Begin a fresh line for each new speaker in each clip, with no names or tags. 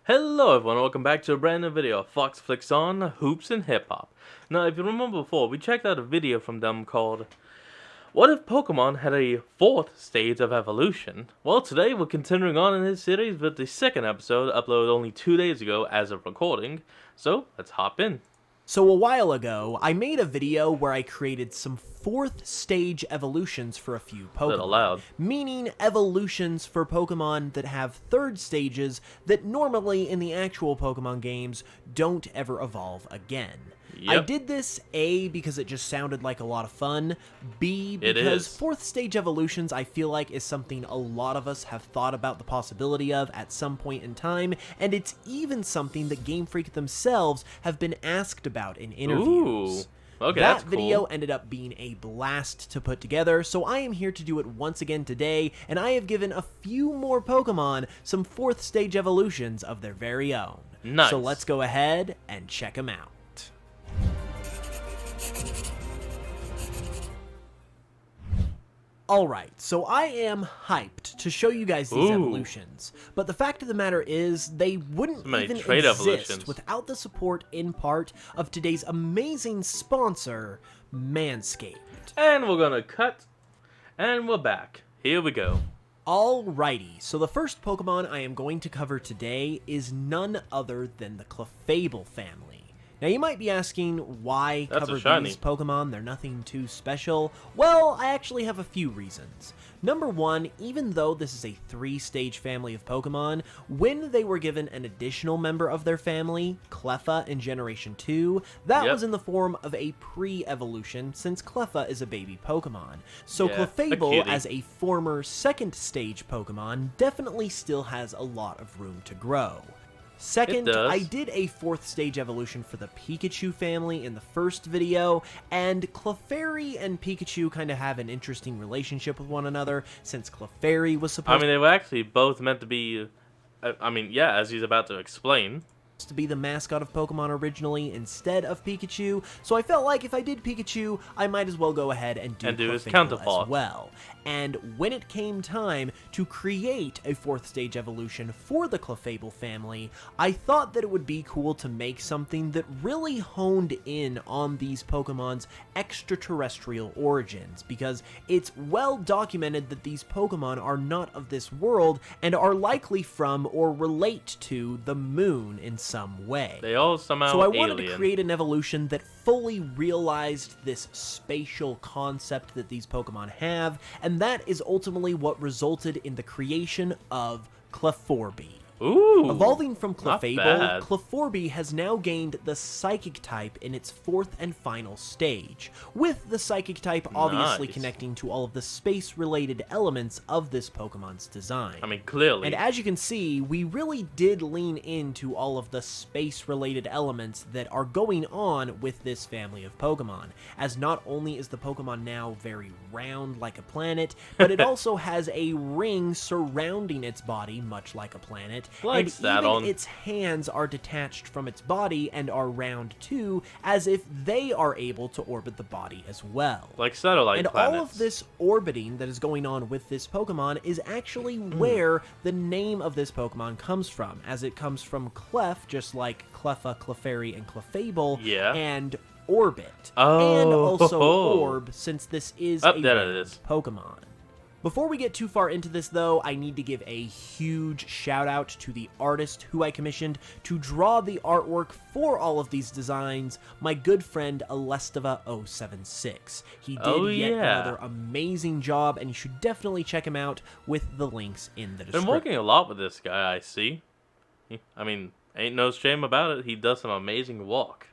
Hello everyone, welcome back to a brand new video of Fox Flicks on Hoops and Hip Hop. Now, if you remember before, we checked out a video from them called What if Pokemon had a fourth stage of evolution? Well, today we're continuing on in this series with the second episode, uploaded only 2 days ago as of recording. So, let's hop in.
So a while ago, I made a video where I created some fourth stage evolutions for a few Pokemon.
Little loud.
Meaning evolutions for Pokemon that have third stages that normally in the actual Pokemon games don't ever evolve again. I did this, A, because it just sounded like a lot of fun, B, because fourth stage evolutions I feel like is something a lot of us have thought about the possibility of at some point in time, and it's even something that Game Freak themselves have been asked about in interviews.
Ooh. Okay,
that
that's cool.
video ended up being a blast to put together, so I am here to do it once again today, and I have given a few more Pokemon some fourth stage evolutions of their very own.
Nice.
So let's go ahead and check them out. Alright, so I am hyped to show you guys these evolutions, but the fact of the matter is, they wouldn't even exist without the support, in part, of today's amazing sponsor, Manscaped.
And we're gonna cut, and we're back. Here we go.
Alrighty, so the first Pokemon I am going to cover today is none other than the Clefable family. Now you might be asking why cover these Pokemon, they're nothing too special. Well, I actually have a few reasons. Number one, even though this is a 3-stage family of Pokemon, when they were given an additional member of their family, Cleffa in Generation 2, that was in the form of a pre-evolution, since Cleffa is a baby Pokemon. So Clefable, as a former 2nd stage Pokemon, definitely still has a lot of room to grow. Second, I did a 4th stage evolution for the Pikachu family in the first video, and Clefairy and Pikachu kind of have an interesting relationship with one another, since Clefairy was supposed
they were actually both meant to be, as he's about to explain,
to be the mascot of Pokemon originally instead of Pikachu, so I felt like if I did Pikachu, I might as well go ahead and do his counterpart as well. And when it came time to create a 4th stage evolution for the Clefable family, I thought that it would be cool to make something that really honed in on these Pokemon's extraterrestrial origins, because it's well documented that these Pokemon are not of this world and are likely from or relate to the moon in some way.
They all somehow
So I wanted to create an evolution that fully realized this spatial concept that these Pokemon have, and that is ultimately what resulted in the creation of Clefairy.
Ooh,
evolving from Clefable, Clefairy has now gained the Psychic type in its 4th and final stage, with the Psychic type obviously connecting to all of the space-related elements of this Pokemon's design.
Clearly.
And as you can see, we really did lean into all of the space-related elements that are going on with this family of Pokemon, as not only is the Pokemon now very round like a planet, but it also has a ring surrounding its body, much like a planet, and even its hands are detached from its body and are round too, as if they are able to orbit the body as well.
Like satellite planets.
And all of this orbiting that is going on with this Pokemon is actually where the name of this Pokemon comes from, as it comes from Clef, just like Cleffa, Clefairy, and Clefable, and Orbit, and also Orb, since this is a Pokemon. Before we get too far into this, though, I need to give a huge shout out to the artist who I commissioned to draw the artwork for all of these designs, my good friend Alestiva076. He did yet another amazing job, and you should definitely check him out with the links in the description.
Been working a lot with this guy, I see. Ain't no shame about it. He does some amazing work.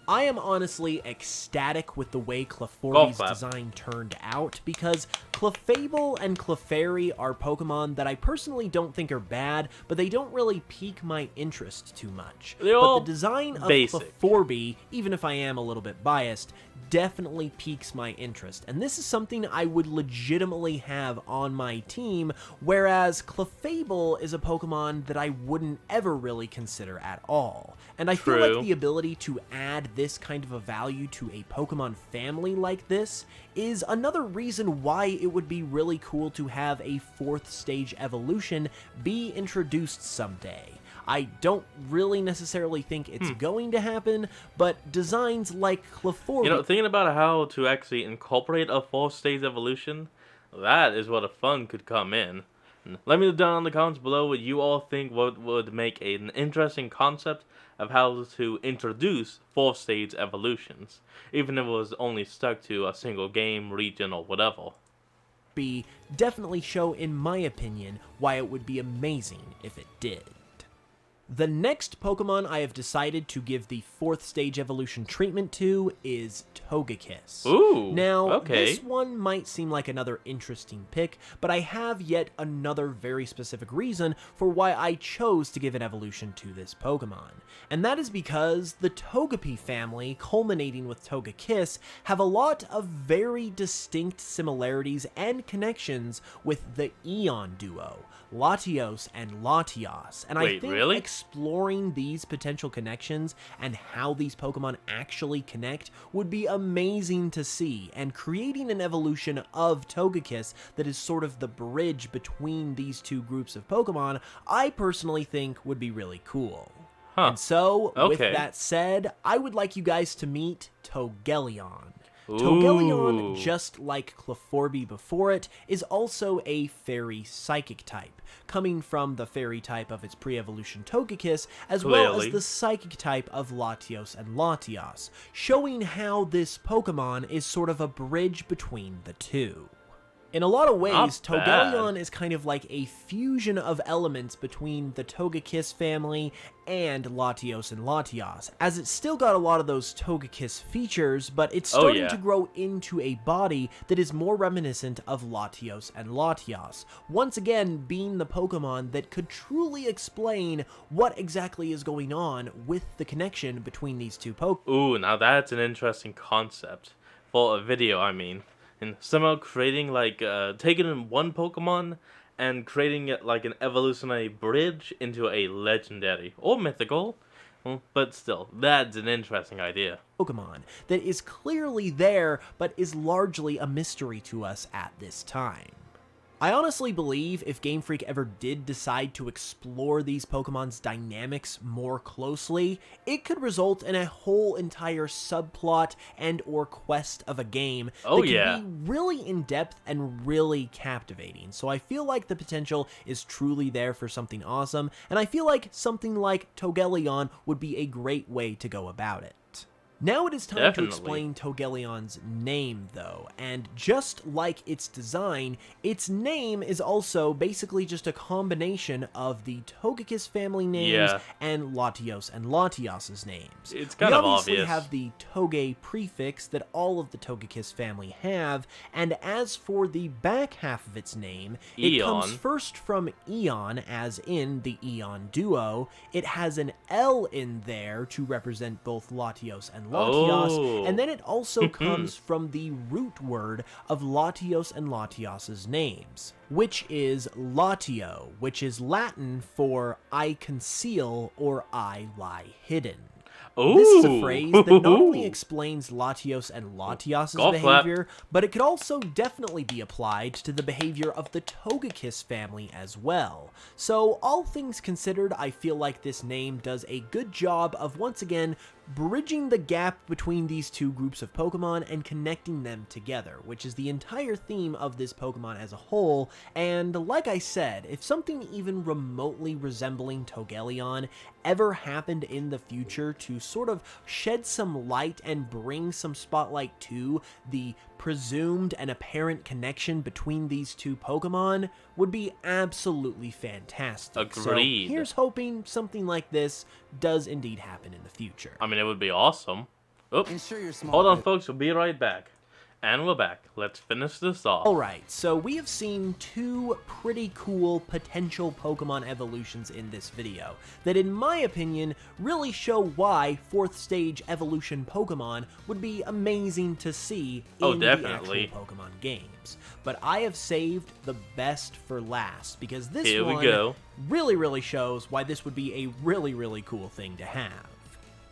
I am honestly ecstatic with the way Clefairy's design turned out, because Clefable and Clefairy are Pokemon that I personally don't think are bad, but they don't really pique my interest too much. But the design of Clefairy, even if I am a little bit biased, definitely piques my interest, and this is something I would legitimately have on my team, whereas Clefable is a Pokemon that I wouldn't ever really consider at all. And I feel like the ability to add this kind of a value to a Pokemon family like this is another reason why it would be really cool to have a 4th stage evolution be introduced someday. I don't really necessarily think it's going to happen, but designs like Clefairy...
thinking about how to actually incorporate a 4th-stage evolution, that is where the fun could come in. Let me know down in the comments below what you all think would make an interesting concept of how to introduce 4th-stage evolutions, even if it was only stuck to a single game, region, or whatever.
Definitely show, in my opinion, why it would be amazing if it did. The next Pokemon I have decided to give the 4th stage evolution treatment to is Togekiss.
Ooh,
now,
okay.
This one might seem like another interesting pick, but I have yet another very specific reason for why I chose to give an evolution to this Pokemon. And that is because the Togepi family, culminating with Togekiss, have a lot of very distinct similarities and connections with the Eon duo, Latios and Latias. And I think
really?
Exploring these potential connections and how these Pokemon actually connect would be amazing to see, and creating an evolution of Togekiss that is sort of the bridge between these two groups of Pokemon, I personally think would be really cool. And so, with that said, I would like you guys to meet Togelion. Togelion, just like Clefairy before it, is also a fairy psychic type, coming from the fairy type of its pre-evolution Togekiss, as well as the psychic type of Latios and Latias, showing how this Pokemon is sort of a bridge between the two. In a lot of ways, Togelion is kind of like a fusion of elements between the Togekiss family and Latios and Latias, as it's still got a lot of those Togekiss features, but it's starting to grow into a body that is more reminiscent of Latios and Latias, once again being the Pokemon that could truly explain what exactly is going on with the connection between these two Pokemon.
Ooh, now that's an interesting concept. For a video, I mean. And somehow creating, like, taking one Pokemon and creating it like an evolutionary bridge into a legendary or mythical. Well, but still, that's an interesting idea.
Pokemon that is clearly there, but is largely a mystery to us at this time. I honestly believe if Game Freak ever did decide to explore these Pokemon's dynamics more closely, it could result in a whole entire subplot and or quest of a game that could be really in-depth and really captivating. So I feel like the potential is truly there for something awesome, and I feel like something like Togelion would be a great way to go about it. Now it is time to explain Togelion's name, though, and just like its design, its name is also basically just a combination of the Togekiss family names and Latios and Latias' names.
It's kind of obvious.
We obviously have the Toge prefix that all of the Togekiss family have, and as for the back half of its name, it comes first from Eon, as in the Eon duo. It has an L in there to represent both Latios and Latias, and then it also comes from the root word of Latios and Latias' names, which is Latio, which is Latin for I conceal or I lie hidden. This is a phrase that not only explains Latios and Latias' behavior, but it could also definitely be applied to the behavior of the Togekiss family as well. So, all things considered, I feel like this name does a good job of, once again, bridging the gap between these two groups of Pokemon and connecting them together, which is the entire theme of this Pokemon as a whole. And like I said, if something even remotely resembling Togelion ever happened in the future to sort of shed some light and bring some spotlight to the presumed and apparent connection between these two Pokemon, would be absolutely fantastic.
Agreed.
So here's hoping something like this does indeed happen in the future.
I mean, it would be awesome. Oops. Hold on, folks. We'll be right back. And we're back. Let's finish this off.
Alright, so we have seen two pretty cool potential Pokemon evolutions in this video that, in my opinion, really show why 4th stage evolution Pokemon would be amazing to see in the actual Pokemon games. But I have saved the best for last, because this one really shows why this would be a really cool thing to have.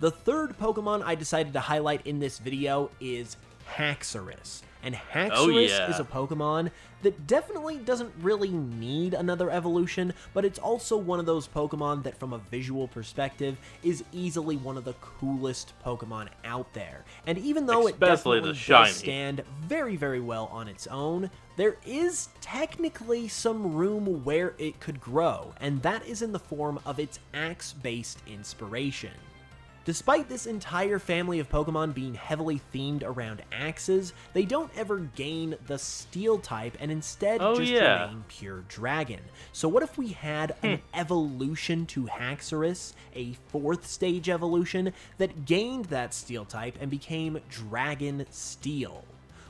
The third Pokemon I decided to highlight in this video is Haxorus. And Haxorus
Oh, yeah.
is a Pokemon that definitely doesn't really need another evolution, but it's also one of those Pokemon that from a visual perspective is easily one of the coolest Pokemon out there. And even though it definitely does stand very, very well on its own, there is technically some room where it could grow, and that is in the form of its axe-based inspiration. Despite this entire family of Pokemon being heavily themed around axes, they don't ever gain the Steel type and instead remain pure Dragon. So what if we had an evolution to Haxorus, a 4th stage evolution, that gained that Steel type and became Dragon Steel?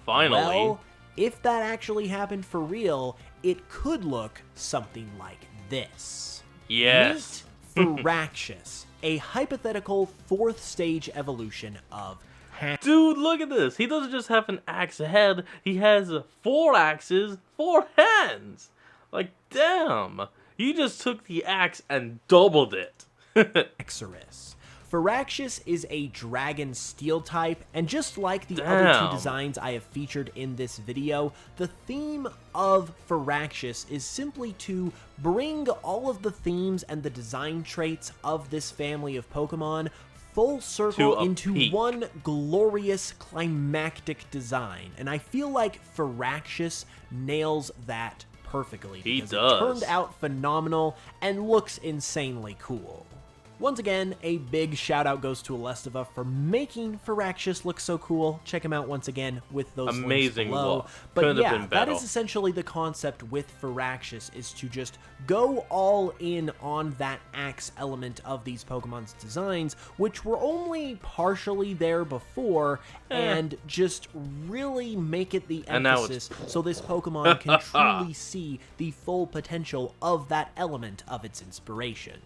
Finally.
Well, if that actually happened for real, it could look something like this.
Yes.
Meet Firaxis, a hypothetical 4th stage evolution of Haxorus.
Dude, look at this. He doesn't just have an axe head. He has 4 axes, 4 hands. Like, damn. You just took the axe and doubled it.
Haxorus. Firaxis is a Dragon Steel type, and just like the other 2 designs I have featured in this video, the theme of Firaxis is simply to bring all of the themes and the design traits of this family of Pokemon full circle into one glorious climactic design, and I feel like Firaxis nails that perfectly because it turned out phenomenal and looks insanely cool. Once again, a big shout out goes to Alestiva for making Firaxis look so cool. Check him out once again with those links below. But yeah, that is essentially the concept with Firaxis, is to just go all in on that axe element of these Pokemon's designs, which were only partially there before, and just really make it the emphasis so this Pokemon can truly see the full potential of that element of its inspiration.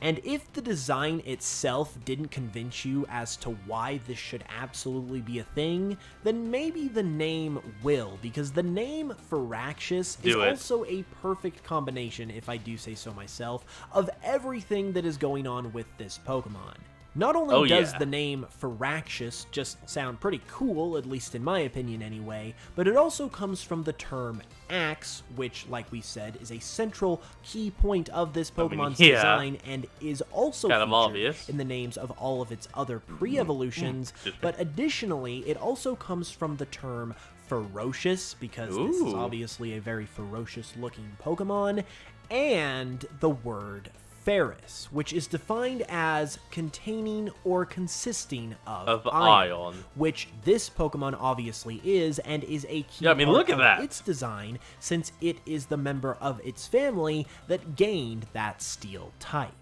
And if the design itself didn't convince you as to why this should absolutely be a thing, then maybe the name will, because the name Firaxis is also a perfect combination, if I do say so myself, of everything that is going on with this Pokemon. Not only does the name Firaxis just sound pretty cool, at least in my opinion anyway, but it also comes from the term axe, which, like we said, is a central key point of this Pokemon's design and is also featured in the names of all of its other pre-evolutions, but additionally, it also comes from the term ferocious, because this is obviously a very ferocious-looking Pokemon, and the word ferrous, which is defined as containing or consisting of iron, which this Pokemon obviously is, and is a key part of its design, since it is the member of its family that gained that Steel type.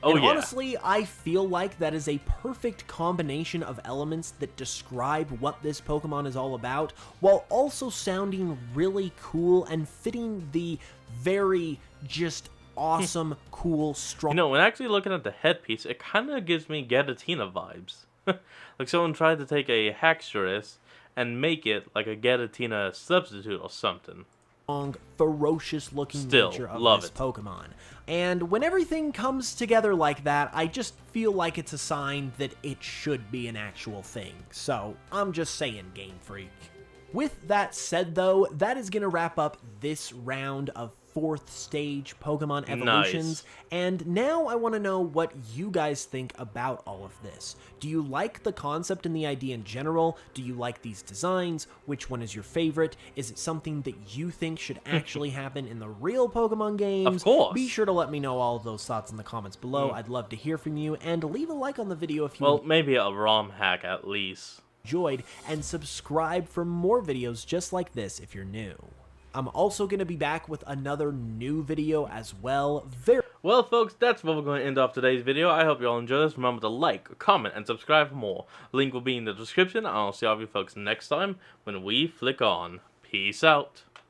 And honestly, I feel like that is a perfect combination of elements that describe what this Pokemon is all about, while also sounding really cool and fitting the very just awesome, cool, strong...
You know, when actually looking at the headpiece, it kind of gives me Giratina vibes. Like someone tried to take a Haxorus and make it like a Giratina substitute or something.
Ferocious-looking nature of this Pokemon. And when everything comes together like that, I just feel like it's a sign that it should be an actual thing. So, I'm just saying, Game Freak. With that said, though, that is going to wrap up this round of 4th stage Pokemon evolutions, and now I want to know what you guys think about all of this. Do you like the concept and the idea in general? Do you like these designs? Which one is your favorite? Is it something that you think should actually happen in the real Pokemon games?
Of course.
Be sure to let me know all of those thoughts in the comments below. I'd love to hear from you, and leave a like on the video if you...
Well, maybe a ROM hack at least.
...enjoyed, and subscribe for more videos just like this if you're new. I'm also going to be back with another new video as well.
Well, folks, that's where we're going to end off today's video. I hope you all enjoyed this. Remember to like, comment, and subscribe for more. Link will be in the description. I'll see all of you folks next time when we flick on. Peace out.